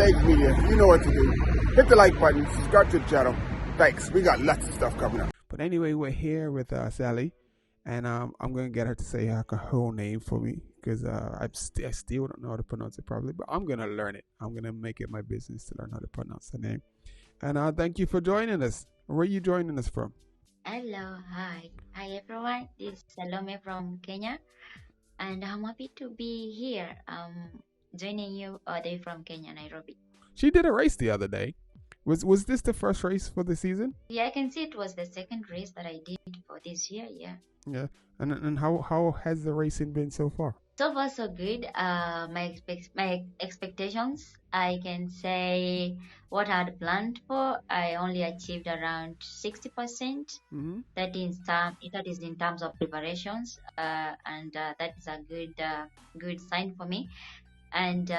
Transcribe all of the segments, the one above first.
Age Media. You know what to do. Hit the like button, subscribe to the channel. Thanks. We got lots of stuff coming up. But anyway, we're here with Sally, and I'm going to get her to say her whole name for me because I still don't know how to pronounce it properly, but I'm going to learn it. I'm going to make it my business to learn how to pronounce her name. And thank you for joining us. Where are you joining us from? Hello, hi everyone. This is Salome from Kenya, and I'm happy to be here. Joining you all day from Kenya, Nairobi. She did a race the other day. Was this the first race for the season? Yeah, I can see it was the second race that I did for this year. Yeah. Yeah, and how has the racing been so far? So far, so good. My expectations, I can say what I had planned for, I only achieved around 60%. Mm-hmm. That is in terms of preparations, and that is a good sign for me. And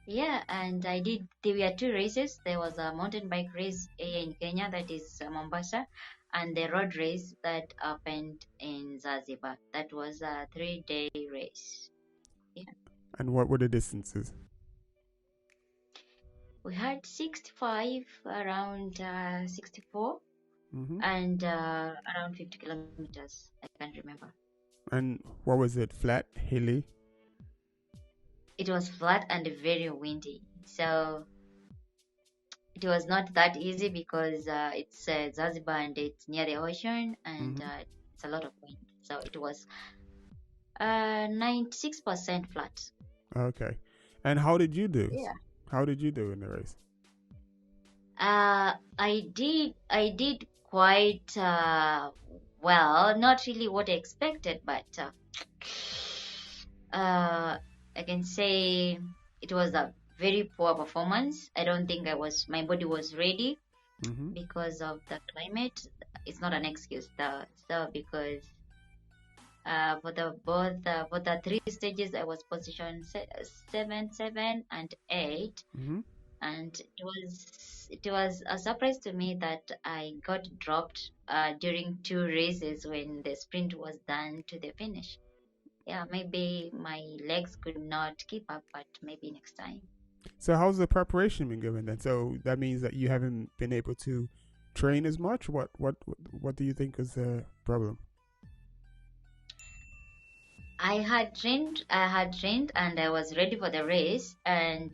yeah, and there were two races. There was a mountain bike race here in Kenya, that is Mombasa, and the road race that happened in Zanzibar. That was a 3-day race. Yeah. And what were the distances? We had 65, around 64, mm-hmm. and around 50 kilometers. I can't remember. And what was it? Flat, hilly? It was flat and very windy. So it was not that easy because it's Zanzibar and it's near the ocean, and it's a lot of wind. So it was 96% flat. Okay. And how did you do? Yeah. How did you do in the race? I did quite well. Not really what I expected, but I can say it was a very poor performance. I don't think my body was ready because of the climate. It's not an excuse though. So because for the 3 stages, I was positioned 7, 7, and 8, and it was a surprise to me that I got dropped during 2 races when the sprint was done to the finish. Yeah, maybe my legs could not keep up, but maybe next time. So how's the preparation been going then? So that means that you haven't been able to train as much? What do you think is the problem? I had trained and I was ready for the race, and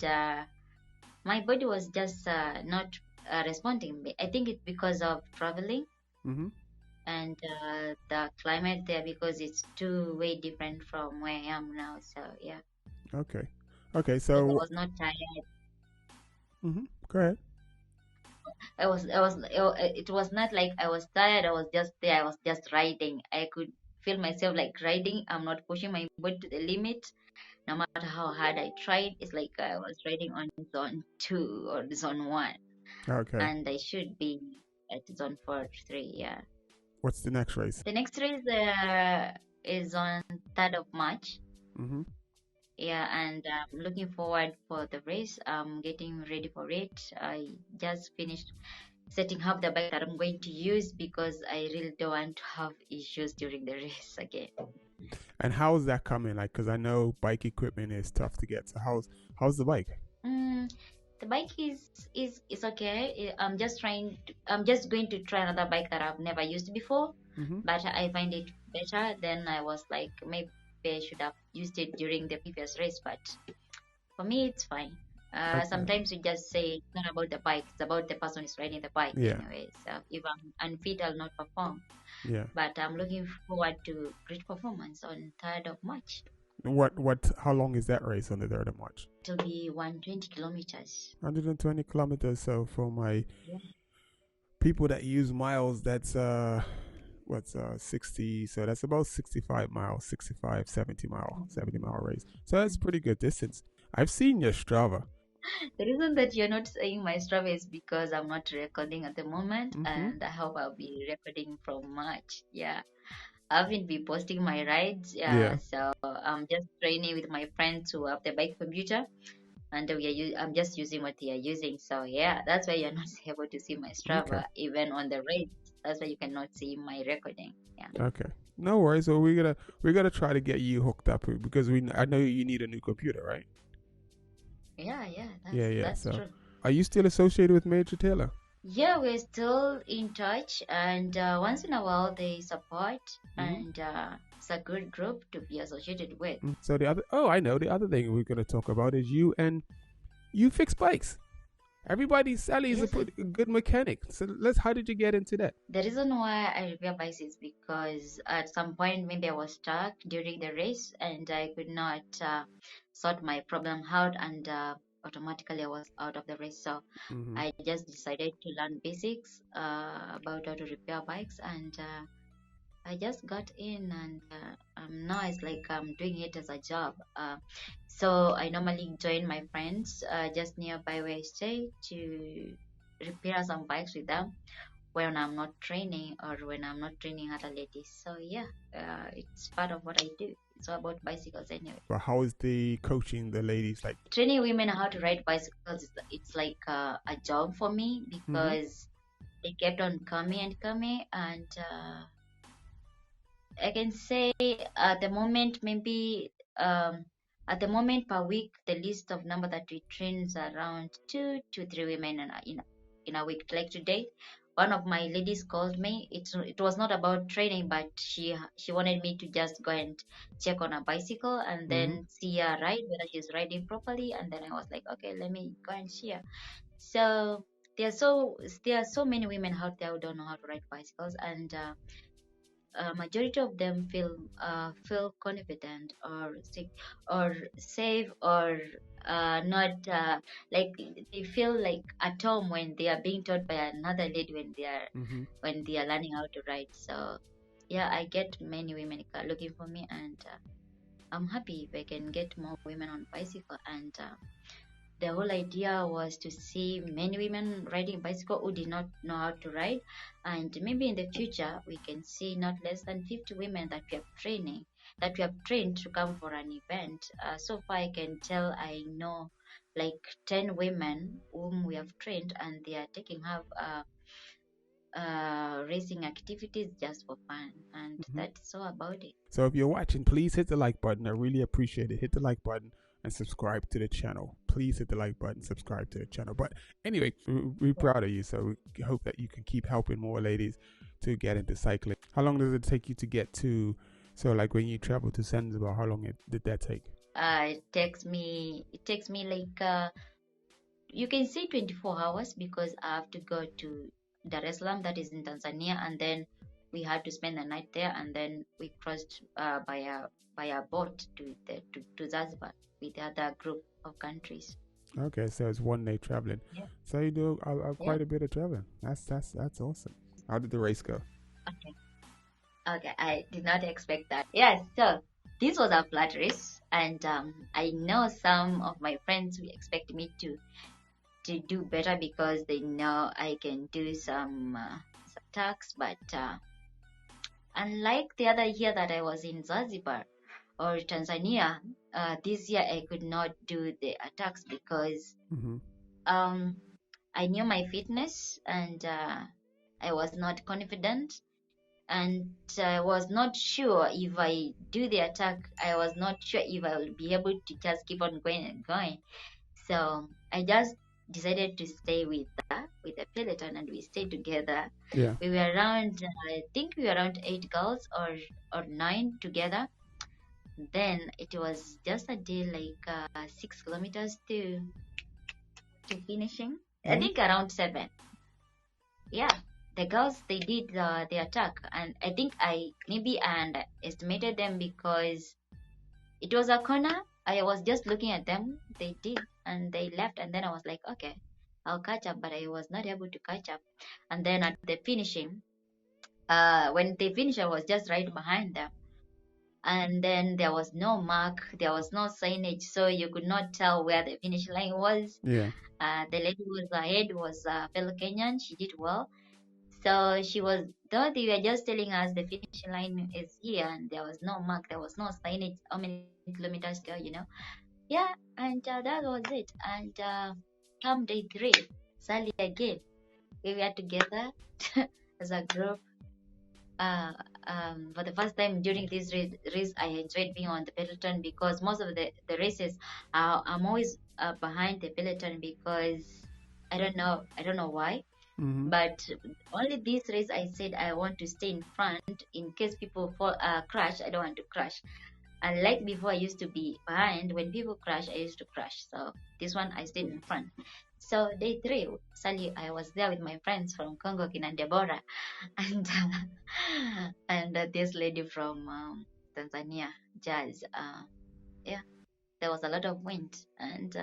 my body was just not responding. I think it's because of traveling. And the climate there, because it's way different from where I am now. So yeah. Okay. So I was not tired. Go ahead. It was not like I was tired. I was just there. I was just riding. I could feel myself like riding. I'm not pushing my body to the limit. No matter how hard I tried, it's like I was riding on zone 2 or zone 1. Okay. And I should be at zone 4, 3. Yeah. What's the next race? The next race is on 3rd of March. Yeah, and I'm looking forward for the race. I'm getting ready for it. I just finished setting up the bike that I'm going to use because I really don't want to have issues during the race again. And how is that coming? Like, because I know bike equipment is tough to get. So how's the bike? The bike is okay. I'm just going to try another bike that I've never used before, but I find it better. Then I was like, maybe I should have used it during the previous race, but for me it's fine. Okay. Sometimes we just say it's not about the bike, it's about the person who's riding the bike anyway. So if I'm unfit, I'll not perform. Yeah. But I'm looking forward to great performance on 3rd of March. How long is that race on the 3rd of March? It'll be 120 kilometers. 120 kilometers. So for my people that use miles, that's 60, so that's about 65 miles, 65, 70 mile race. So that's pretty good distance. I've seen your Strava. The reason that you're not saying my Strava is because I'm not recording at the moment, and I hope I'll be recording from March. Yeah. I haven't been posting my rides. So I'm just training with my friends who have the bike computer, and I'm just using what they are using. So yeah, that's why you're not able to see my Strava even on the race. That's why you cannot see my recording. Yeah. Okay. No worries. So we're gonna try to get you hooked up because I know you need a new computer, right? Yeah, yeah, Yeah. that's So, true. are you still associated with Major Taylor? Yeah, we're still in touch, and once in a while they support, and it's a good group to be associated with. So I know the other thing we're gonna talk about is you fix bikes. Everybody, Sally is Yes, a good mechanic. So how did you get into that? the reason why I repair bikes is because at some point maybe I was stuck during the race and I could not sort my problem out, and automatically I was out of the race. So I just decided to learn basics about how to repair bikes, and I just got in, and now it's like I'm doing it as a job. So I normally join my friends just nearby where I stay to repair some bikes with them when I'm not training or when I'm not training other ladies. So yeah, it's part of what I do. It's all about bicycles anyway. But how is the coaching the ladies like? Training women how to ride bicycles, it's like a job for me because they kept on coming and coming, and I can say at the moment maybe at the moment per week the list of number that we train is around 2 to 3 women in a week. Like today, one of my ladies called me. It was not about training, but she wanted me to just go and check on her bicycle and then see her ride whether she's riding properly. And then I was like, okay, let me go and see her. So there are so many women out there who don't know how to ride bicycles, and majority of them feel confident or sick or safe or not like they feel like at home when they are being taught by another lady when they are learning how to ride. So yeah, I get many women looking for me, and I'm happy if I can get more women on bicycle. And the whole idea was to see many women riding bicycle who did not know how to ride, and maybe in the future we can see not less than 50 women that we have trained to come for an event. So far I can tell I know like 10 women whom we have trained, and they are taking up racing activities just for fun, and that's all about it. So if you're watching, please hit the like button. I really appreciate it. Hit the like button and subscribe to the channel. Please hit the like button, subscribe to the channel. But anyway, we're proud of you. So we hope that you can keep helping more ladies to get into cycling. How long does it take you to get to, so like when you travel to Zanzibar, how long did that take? It takes me like you can say 24 hours because I have to go to Dar es Salaam, that is in Tanzania, and then we had to spend the night there, and then we crossed by a boat to Zanzibar with the other group of countries. Okay, so it's 1 day traveling. Yeah. So you do quite a bit of traveling. That's awesome. How did the race go? Okay, I did not expect that. Yeah, so this was a flat race, and I know some of my friends will expect me to do better because they know I can do some attacks, but unlike the other year that I was in Zanzibar or Tanzania, this year I could not do the attacks because I knew my fitness, and I was not confident, and I was not sure if I do the attack. I was not sure if I will be able to just keep on going and going. So I just decided to stay with the peloton, and we stayed together. Yeah. We were around, I think we were around 8 girls or 9 together. Then it was just a day like 6 kilometers to finishing. I think around 7. Yeah, the girls, they did the attack, and I think I underestimated them because it was a corner. I was just looking at them. They did, and they left, and then I was like, okay, I'll catch up, but I was not able to catch up. And then at the finishing, when they finished, I was just right behind them. And then there was no mark, there was no signage, so you could not tell where the finish line was. Yeah. The lady who was ahead was a fellow Kenyan. She did well. So she was, though they were just telling us the finish line is here, and there was no mark, there was no signage, how many kilometers go, Yeah, and that was it. And come day 3, Sally again, we were together as a group. for the first time during this race, I enjoyed being on the peloton because most of the races, I'm always behind the peloton because I don't know why. But only this race, I said I want to stay in front in case people crash. I don't want to crash. Unlike before, I used to be behind. When people crash, I used to crash. So this one, I stayed in front. So day 3, Sally, I was there with my friends from Congo, Kina Deborah, and this lady from Tanzania, Jazz. Yeah, there was a lot of wind, and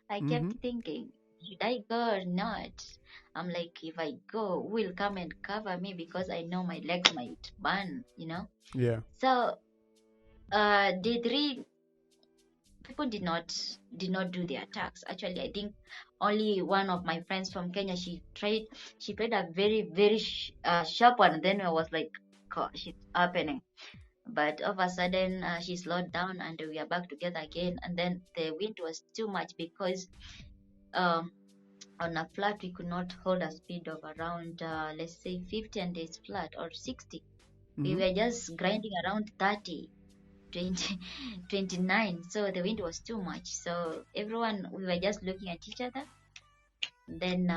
I kept thinking, should I go or not? I'm like, if I go, who will come and cover me because I know my legs might burn, Yeah. So day 3, people did not do the attacks. Actually, I think only one of my friends from Kenya, she played a very, very sharp one. Then I was like, gosh, it's happening. But all of a sudden, she slowed down and we are back together again. And then the wind was too much because on a flat, we could not hold a speed of around, let's say 50, and it's flat, or 60. We were just grinding around 30. 20, 29. So the wind was too much. So everyone, we were just looking at each other. Then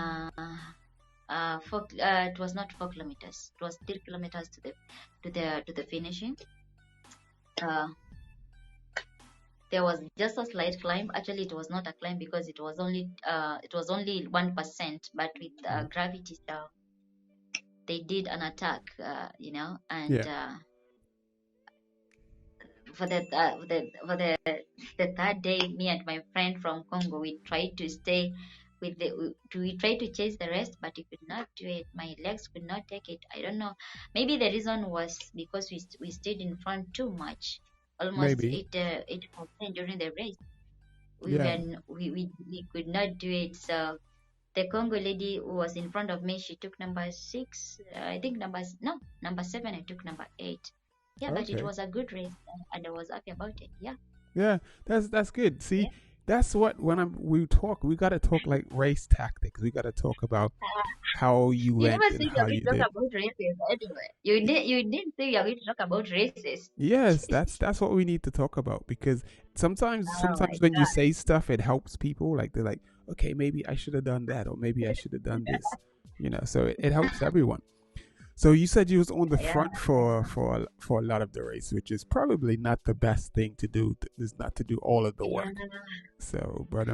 it was not 4 kilometers. It was 3 kilometers to the finishing. There was just a slight climb. Actually, it was not a climb because it was only 1%. But with gravity, they did an attack. And. For the third day, me and my friend from Congo, we tried to stay we tried to chase the rest, but we could not do it. My legs could not take it. I don't know. Maybe the reason was because we stayed in front too much, almost 8% during the race. We could not do it. So the Congo lady who was in front of me, she took number 6. I think number 7. I took number 8. Yeah, but it was a good race, and I was happy about it. Yeah. Yeah, that's good. See, that's what we talk. We gotta talk like race tactics. We gotta talk about how you went and how you did. Talk about races anyway. You didn't say you're going to talk about races. Yes, that's what we need to talk about, because sometimes when you say stuff, it helps people. Like they're like, okay, maybe I should have done that, or maybe I should have done this. So it helps everyone. So you said you was on the front for a lot of the race, which is probably not the best thing to do. Is not to do all of the work. So, but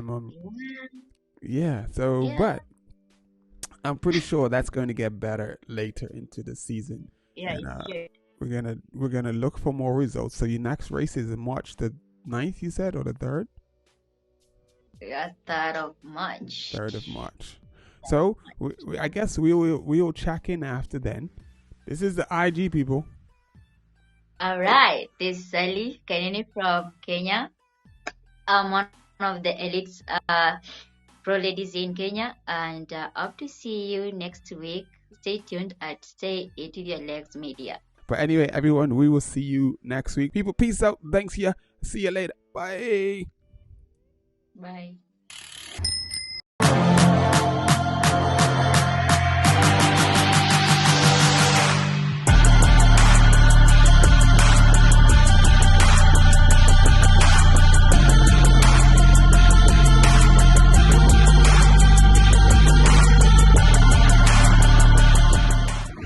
but I'm pretty sure that's going to get better later into the season. Yeah, and, we're gonna look for more results. So your next race is March the 9th, you said, or the 3rd? Yeah, 3rd of March. 3rd of March. So I guess we will check in after then. This is the IG, people. All right, this is Salome Kanini from Kenya. I'm one of the elites pro ladies in Kenya, and hope to see you next week. Stay tuned at Stay It With Your Legs Media. But anyway, everyone, we will see you next week. People, peace out. Thanks, yeah. See you later. Bye. Bye.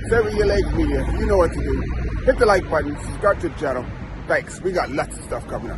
Stay with your legs media. You know what to do. Hit the like button, subscribe to the channel. Thanks. We got lots of stuff coming up.